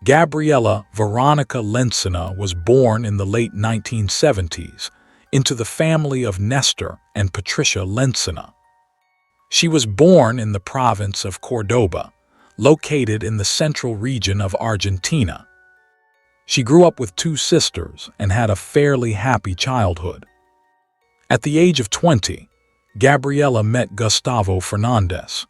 Gabriela Veronica Lencina was born in the late 1970s into the family of Nestor and Patricia Lencina. She was born in the province of Córdoba, located in the central region of Argentina. She grew up with two sisters and had a fairly happy childhood. At the age of 20, Gabriela met Gustavo Fernandez.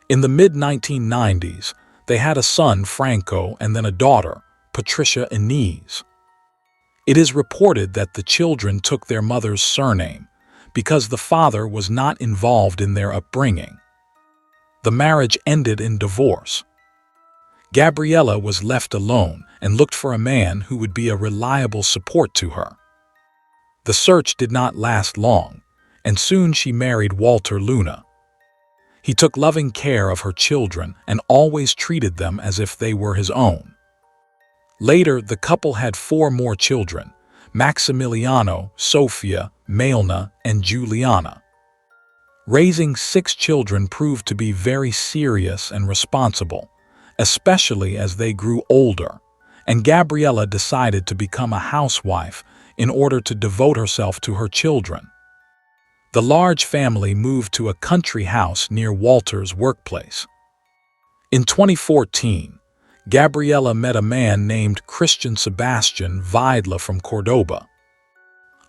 In the mid-1990s, they had a son, Franco, and then a daughter, Patricia Inés. It is reported that the children took their mother's surname because the father was not involved in their upbringing. The marriage ended in divorce. Gabriela was left alone and looked for a man who would be a reliable support to her. The search did not last long, and soon she married Walter Luna. He took loving care of her children and always treated them as if they were his own. Later, the couple had 4 more children: Maximiliano, Sofia, Mailna, and Juliana. Raising 6 children proved to be very serious and responsible, especially as they grew older, and Gabriela decided to become a housewife in order to devote herself to her children. The large family moved to a country house near Walter's workplace. In 2014, Gabriela met a man named Christian Sebastian Vidla from Córdoba.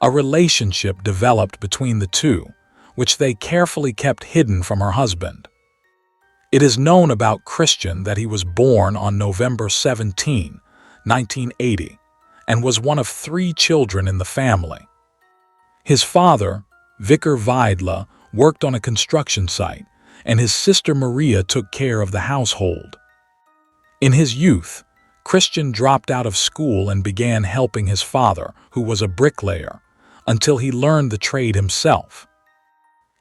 A relationship developed between the two, which they carefully kept hidden from her husband. It is known about Christian that he was born on November 17, 1980, and was one of 3 children in the family. His father, Vicar Vidla, worked on a construction site, and his sister Maria took care of the household. In his youth, Christian dropped out of school and began helping his father, who was a bricklayer, until he learned the trade himself.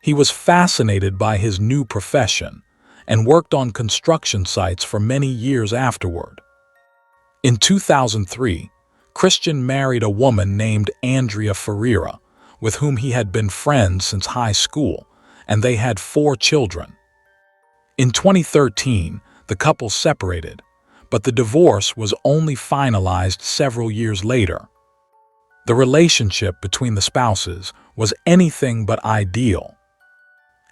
He was fascinated by his new profession and worked on construction sites for many years afterward. In 2003, Christian married a woman named Andrea Ferreira, with whom he had been friends since high school, and they had 4 children. In 2013, the couple separated, but the divorce was only finalized several years later. The relationship between the spouses was anything but ideal.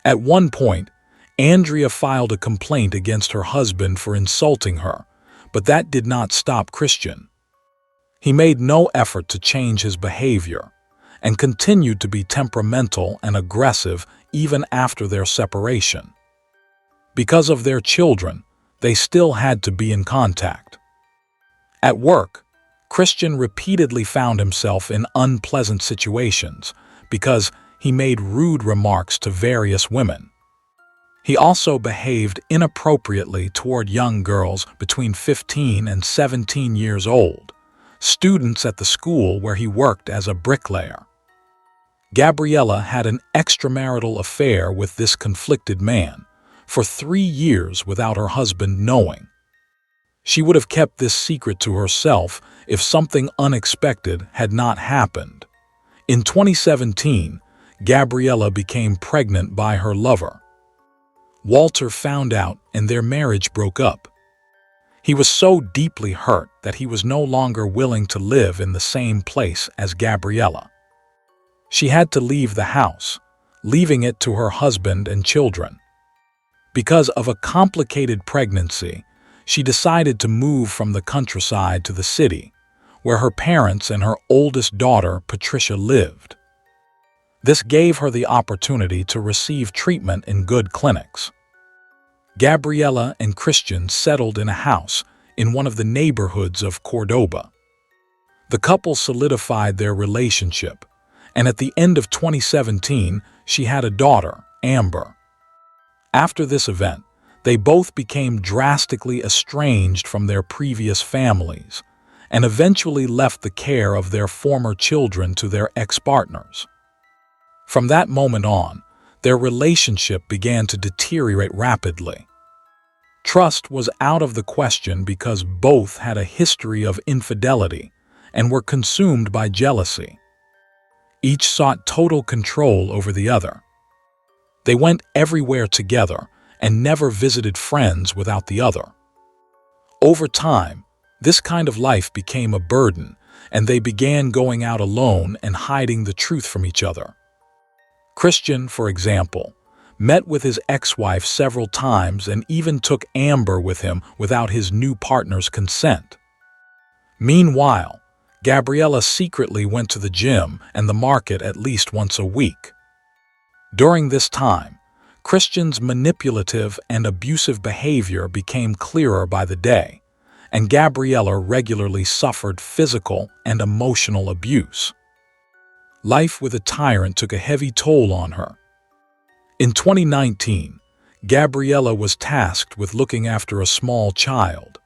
At one point, Andrea filed a complaint against her husband for insulting her, but that did not stop Christian. He made no effort to change his behavior and continued to be temperamental and aggressive even after their separation. Because of their children, they still had to be in contact. At work, Christian repeatedly found himself in unpleasant situations because he made rude remarks to various women. He also behaved inappropriately toward young girls between 15 and 17 years old, students at the school where he worked as a bricklayer. Gabriela had an extramarital affair with this conflicted man for 3 years without her husband knowing. She would have kept this secret to herself if something unexpected had not happened. In 2017, Gabriela became pregnant by her lover. Walter found out and their marriage broke up. He was so deeply hurt that he was no longer willing to live in the same place as Gabriela. She had to leave the house, leaving it to her husband and children. Because of a complicated pregnancy, she decided to move from the countryside to the city, where her parents and her oldest daughter, Patricia, lived. This gave her the opportunity to receive treatment in good clinics. Gabriela and Christian settled in a house in one of the neighborhoods of Córdoba. The couple solidified their relationship, and at the end of 2017, she had a daughter, Amber. After this event, they both became drastically estranged from their previous families and eventually left the care of their former children to their ex-partners. From that moment on, their relationship began to deteriorate rapidly. Trust was out of the question because both had a history of infidelity and were consumed by jealousy. Each sought total control over the other. They went everywhere together and never visited friends without the other. Over time, This kind of life became a burden, and they began going out alone and hiding the truth from each other. Christian, for example, met with his ex-wife several times and even took Amber with him without his new partner's consent. Meanwhile, Gabriela secretly went to the gym and the market at least once a week. During this time, Christian's manipulative and abusive behavior became clearer by the day, and Gabriela regularly suffered physical and emotional abuse. Life with a tyrant took a heavy toll on her. In 2019, Gabriela was tasked with looking after a small child.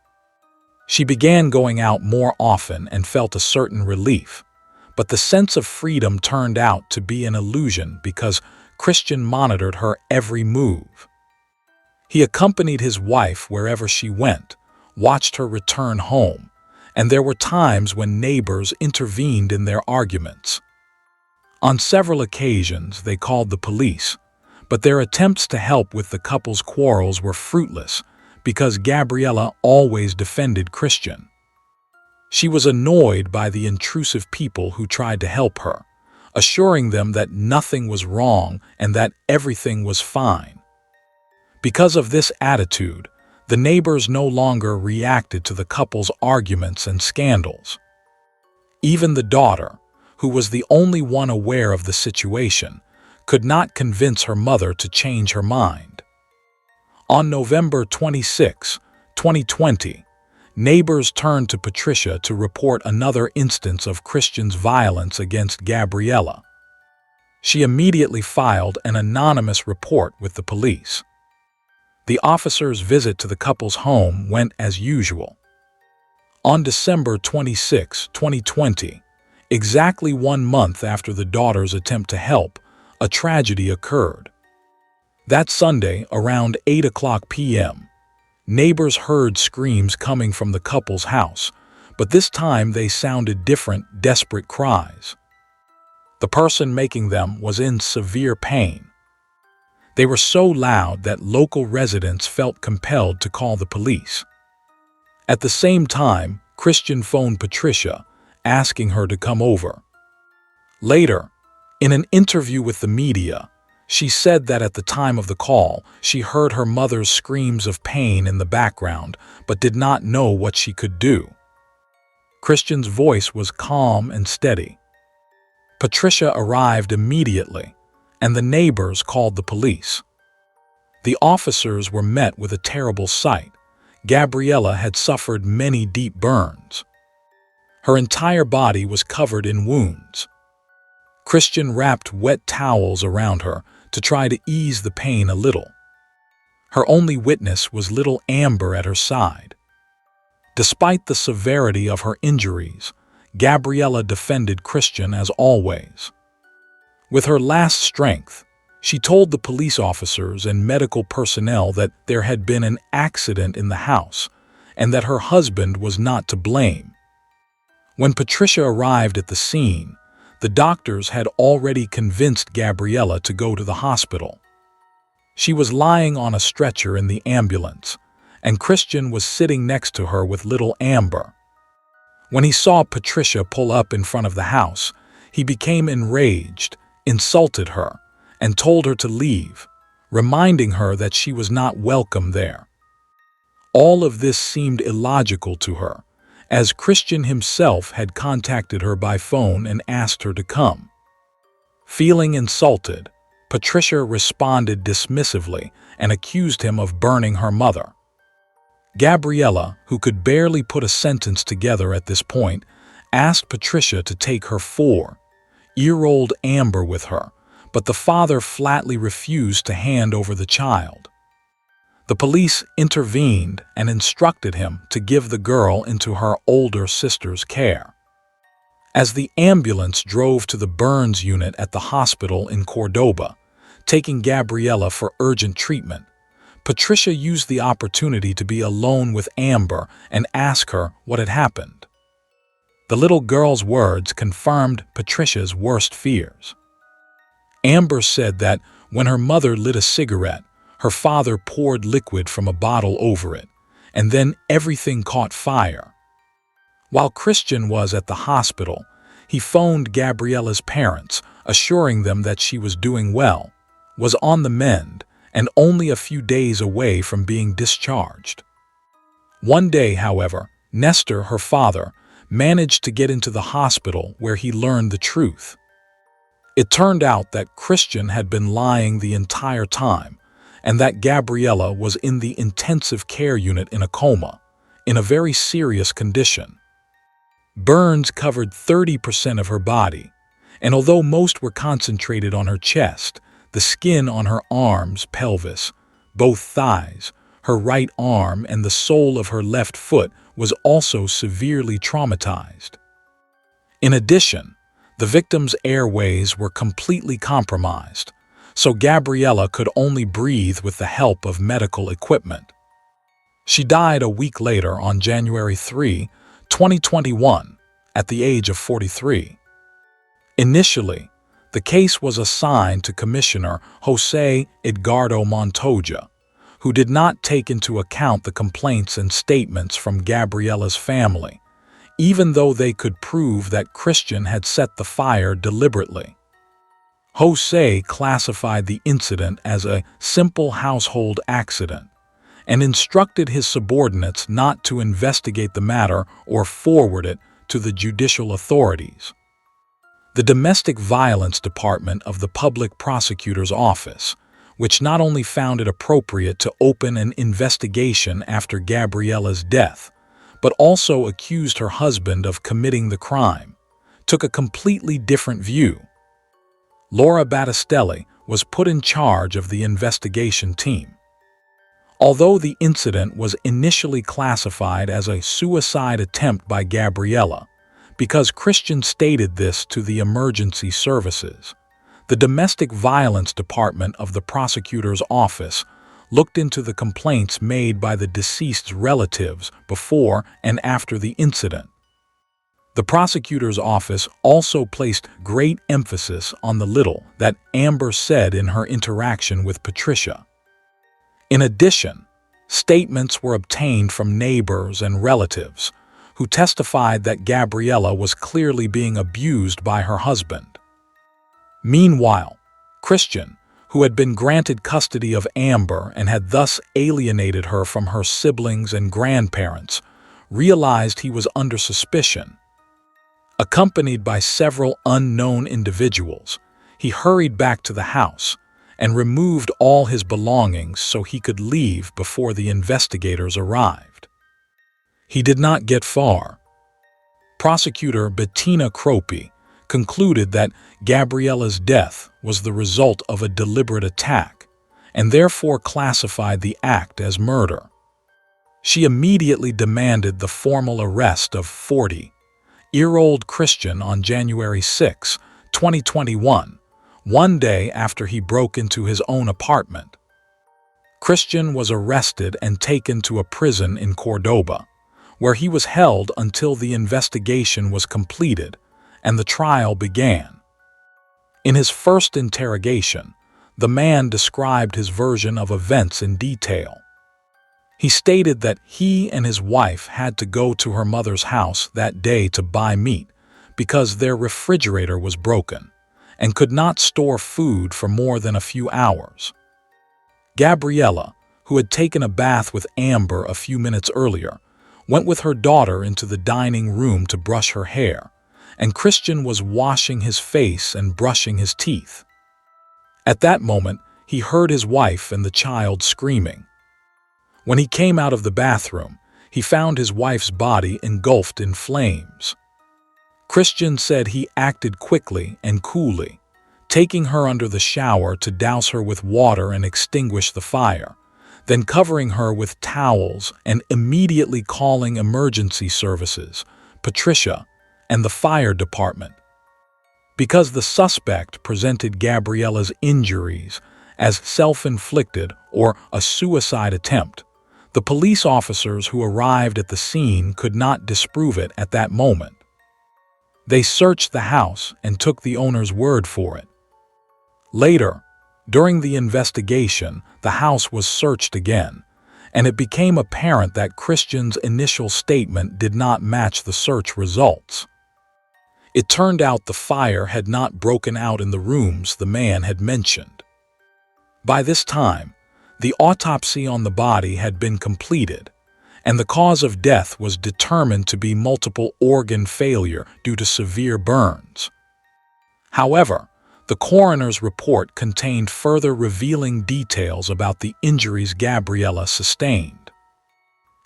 She began going out more often and felt a certain relief, but the sense of freedom turned out to be an illusion because Christian monitored her every move. He accompanied his wife wherever she went, watched her return home, and there were times when neighbors intervened in their arguments. On several occasions, they called the police, but their attempts to help with the couple's quarrels were fruitless because Gabriela always defended Christian. She was annoyed by the intrusive people who tried to help her, assuring them that nothing was wrong and that everything was fine. Because of this attitude, the neighbors no longer reacted to the couple's arguments and scandals. Even the daughter, who was the only one aware of the situation, could not convince her mother to change her mind. On November 26, 2020, neighbors turned to Patricia to report another instance of Christian's violence against Gabriela. She immediately filed an anonymous report with the police. The officers' visit to the couple's home went as usual. On December 26, 2020, exactly 1 month after the daughter's attempt to help, a tragedy occurred. That Sunday, around 8:00 p.m., neighbors heard screams coming from the couple's house, but this time they sounded different, desperate cries. The person making them was in severe pain. They were so loud that local residents felt compelled to call the police. At the same time, Christian phoned Patricia, asking her to come over. Later, in an interview with the media, she said that at the time of the call, she heard her mother's screams of pain in the background, but did not know what she could do. Christian's voice was calm and steady. Patricia arrived immediately, and the neighbors called the police. The officers were met with a terrible sight. Gabriela had suffered many deep burns. Her entire body was covered in wounds. Christian wrapped wet towels around her to try to ease the pain a little. Her only witness was little Amber at her side. Despite the severity of her injuries, Gabriela defended Christian as always. With her last strength, she told the police officers and medical personnel that there had been an accident in the house and that her husband was not to blame. When Patricia arrived at the scene, the doctors had already convinced Gabriela to go to the hospital. She was lying on a stretcher in the ambulance, and Christian was sitting next to her with little Amber. When he saw Patricia pull up in front of the house, he became enraged, insulted her, and told her to leave, reminding her that she was not welcome there. All of this seemed illogical to her, as Christian himself had contacted her by phone and asked her to come. Feeling insulted, Patricia responded dismissively and accused him of burning her mother. Gabriela, who could barely put a sentence together at this point, asked Patricia to take her 4-year-old Amber with her, but the father flatly refused to hand over the child. The police intervened and instructed him to give the girl into her older sister's care. As the ambulance drove to the burns unit at the hospital in Cordoba, taking Gabriela for urgent treatment, Patricia used the opportunity to be alone with Amber and ask her what had happened. The little girl's words confirmed Patricia's worst fears. Amber said that when her mother lit a cigarette, her father poured liquid from a bottle over it, and then everything caught fire. While Christian was at the hospital, he phoned Gabriela's parents, assuring them that she was doing well, was on the mend, and only a few days away from being discharged. One day, however, Nestor, her father, managed to get into the hospital where he learned the truth. It turned out that Christian had been lying the entire time, and that Gabriela was in the intensive care unit in a coma, in a very serious condition. Burns covered 30% of her body, and although most were concentrated on her chest, the skin on her arms, pelvis, both thighs, her right arm, and the sole of her left foot was also severely traumatized. In addition, the victim's airways were completely compromised, so Gabriela could only breathe with the help of medical equipment. She died a week later on January 3, 2021, at the age of 43. Initially, the case was assigned to Commissioner Jose Edgardo Montoya, who did not take into account the complaints and statements from Gabriela's family, even though they could prove that Christian had set the fire deliberately. Jose classified the incident as a simple household accident and instructed his subordinates not to investigate the matter or forward it to the judicial authorities. The Domestic Violence Department of the Public Prosecutor's Office, which not only found it appropriate to open an investigation after Gabriela's death, but also accused her husband of committing the crime, took a completely different view. Laura Battistelli was put in charge of the investigation team. Although the incident was initially classified as a suicide attempt by Gabriela, because Christian stated this to the emergency services, the Domestic Violence Department of the prosecutor's office looked into the complaints made by the deceased's relatives before and after the incident. The prosecutor's office also placed great emphasis on the little that Amber said in her interaction with Patricia. In addition, statements were obtained from neighbors and relatives who testified that Gabriela was clearly being abused by her husband. Meanwhile, Christian, who had been granted custody of Amber and had thus alienated her from her siblings and grandparents, realized he was under suspicion. Accompanied by several unknown individuals, he hurried back to the house and removed all his belongings so he could leave before the investigators arrived. He did not get far. Prosecutor Bettina Croppi concluded that Gabriela's death was the result of a deliberate attack and therefore classified the act as murder. She immediately demanded the formal arrest of 40-year-old Christian on January 6, 2021, one day after he broke into his own apartment. Christian was arrested and taken to a prison in Cordoba, where he was held until the investigation was completed and the trial began. In his first interrogation, the man described his version of events in detail. He stated that he and his wife had to go to her mother's house that day to buy meat because their refrigerator was broken and could not store food for more than a few hours. Gabriela, who had taken a bath with Amber a few minutes earlier, went with her daughter into the dining room to brush her hair, and Christian was washing his face and brushing his teeth. At that moment, he heard his wife and the child screaming. When he came out of the bathroom, he found his wife's body engulfed in flames. Christian said he acted quickly and coolly, taking her under the shower to douse her with water and extinguish the fire, then covering her with towels and immediately calling emergency services, Patricia, and the fire department. Because the suspect presented Gabriela's injuries as self-inflicted or a suicide attempt, the police officers who arrived at the scene could not disprove it at that moment. They searched the house and took the owner's word for it. Later, during the investigation, the house was searched again, and it became apparent that Christian's initial statement did not match the search results. It turned out the fire had not broken out in the rooms the man had mentioned. By this time, the autopsy on the body had been completed, and the cause of death was determined to be multiple organ failure due to severe burns. However, the coroner's report contained further revealing details about the injuries Gabriela sustained.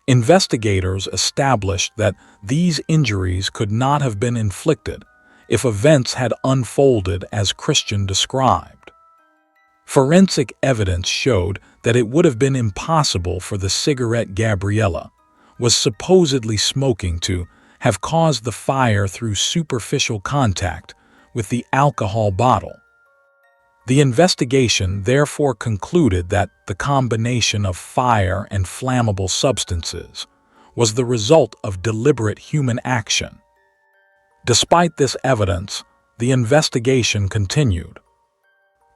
Investigators established that these injuries could not have been inflicted if events had unfolded as Christian described. Forensic evidence showed that it would have been impossible for the cigarette Gabriela was supposedly smoking to have caused the fire through superficial contact with the alcohol bottle. The investigation therefore concluded that the combination of fire and flammable substances was the result of deliberate human action. Despite this evidence, the investigation continued.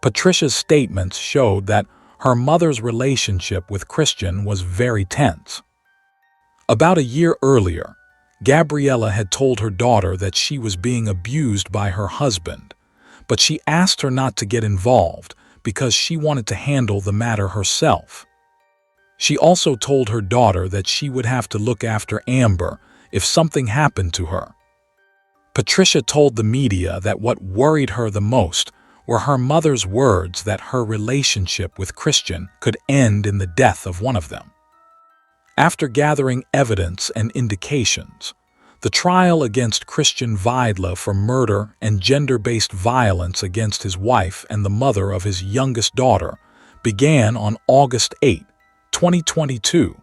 Patricia's statements showed that her mother's relationship with Christian was very tense. About a year earlier, Gabriela had told her daughter that she was being abused by her husband, but she asked her not to get involved because she wanted to handle the matter herself. She also told her daughter that she would have to look after Amber if something happened to her. Patricia told the media that what worried her the most were her mother's words that her relationship with Christian could end in the death of one of them. After gathering evidence and indications, the trial against Christian Vidla for murder and gender-based violence against his wife and the mother of his youngest daughter began on August 8, 2022.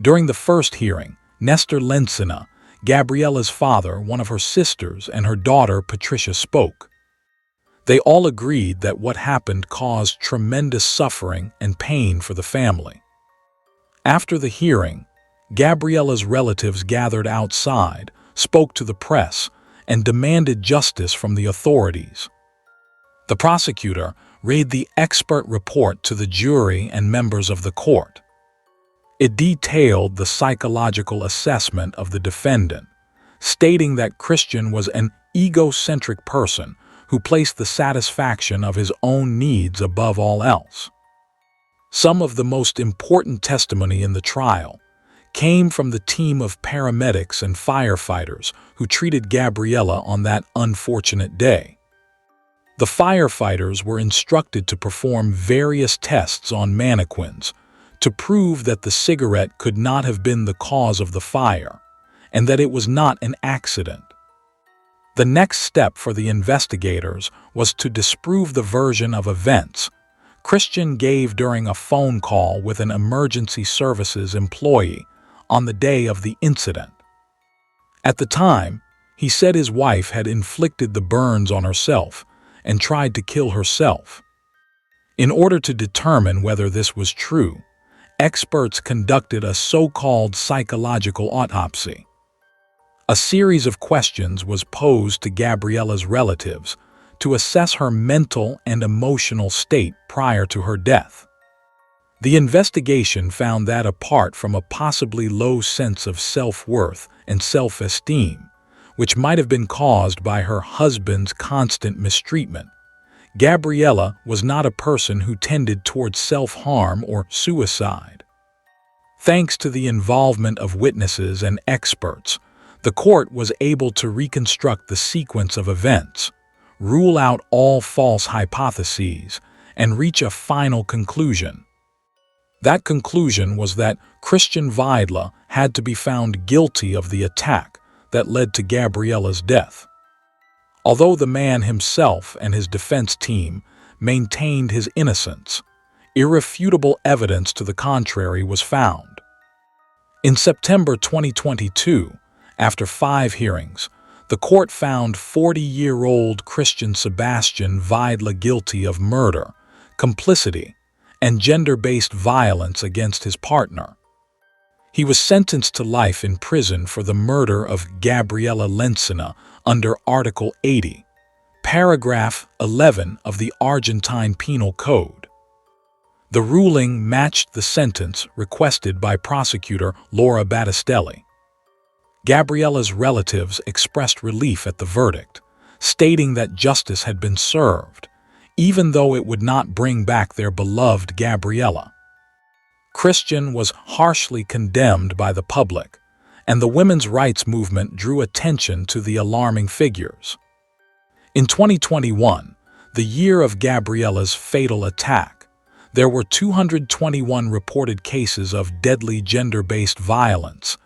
During the first hearing, Nestor Lencina, Gabriela's father, one of her sisters, and her daughter Patricia spoke. They all agreed that what happened caused tremendous suffering and pain for the family. After the hearing, Gabriela's relatives gathered outside, spoke to the press, and demanded justice from the authorities. The prosecutor read the expert report to the jury and members of the court. It detailed the psychological assessment of the defendant, stating that Christian was an egocentric person who placed the satisfaction of his own needs above all else. Some of the most important testimony in the trial came from the team of paramedics and firefighters who treated Gabriela on that unfortunate day. The firefighters were instructed to perform various tests on mannequins to prove that the cigarette could not have been the cause of the fire and that it was not an accident. The next step for the investigators was to disprove the version of events Christian gave during a phone call with an emergency services employee on the day of the incident. At the time, he said his wife had inflicted the burns on herself and tried to kill herself. In order to determine whether this was true, experts conducted a so-called psychological autopsy. A series of questions was posed to Gabriela's relatives to assess her mental and emotional state prior to her death. The investigation found that apart from a possibly low sense of self-worth and self-esteem, which might have been caused by her husband's constant mistreatment, Gabriela was not a person who tended towards self-harm or suicide. Thanks to the involvement of witnesses and experts, the court was able to reconstruct the sequence of events, rule out all false hypotheses, and reach a final conclusion. That conclusion was that Christian Vidla had to be found guilty of the attack that led to Gabriela's death. Although the man himself and his defense team maintained his innocence, irrefutable evidence to the contrary was found. In September 2022, after 5 hearings, the court found 40-year-old Christian Sebastian Vidla guilty of murder, complicity, and gender-based violence against his partner. He was sentenced to life in prison for the murder of Gabriela Lencina under Article 80, Paragraph 11 of the Argentine Penal Code. The ruling matched the sentence requested by prosecutor Laura Battistelli. Gabriela's relatives expressed relief at the verdict, stating that justice had been served, even though it would not bring back their beloved Gabriela. Christian was harshly condemned by the public, and the women's rights movement drew attention to the alarming figures. In 2021, the year of Gabriela's fatal attack, there were 221 reported cases of deadly gender-based violence,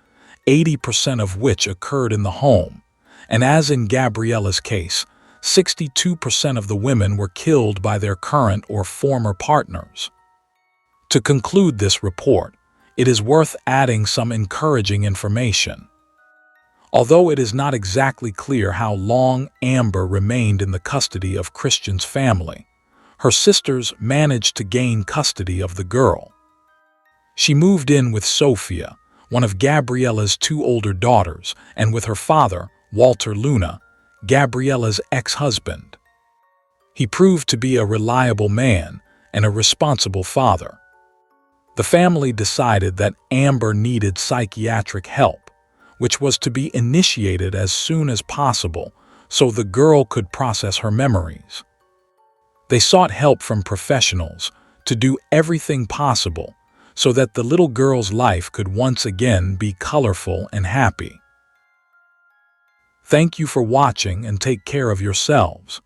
80% of which occurred in the home, and as in Gabriela's case, 62% of the women were killed by their current or former partners. To conclude this report, it is worth adding some encouraging information. Although it is not exactly clear how long Amber remained in the custody of Christian's family, her sisters managed to gain custody of the girl. She moved in with Sophia, one of Gabriela's two older daughters, and with her father, Walter Luna, Gabriela's ex-husband. He proved to be a reliable man and a responsible father. The family decided that Amber needed psychiatric help, which was to be initiated as soon as possible so the girl could process her memories. They sought help from professionals to do everything possible so that the little girl's life could once again be colorful and happy. Thank you for watching and take care of yourselves.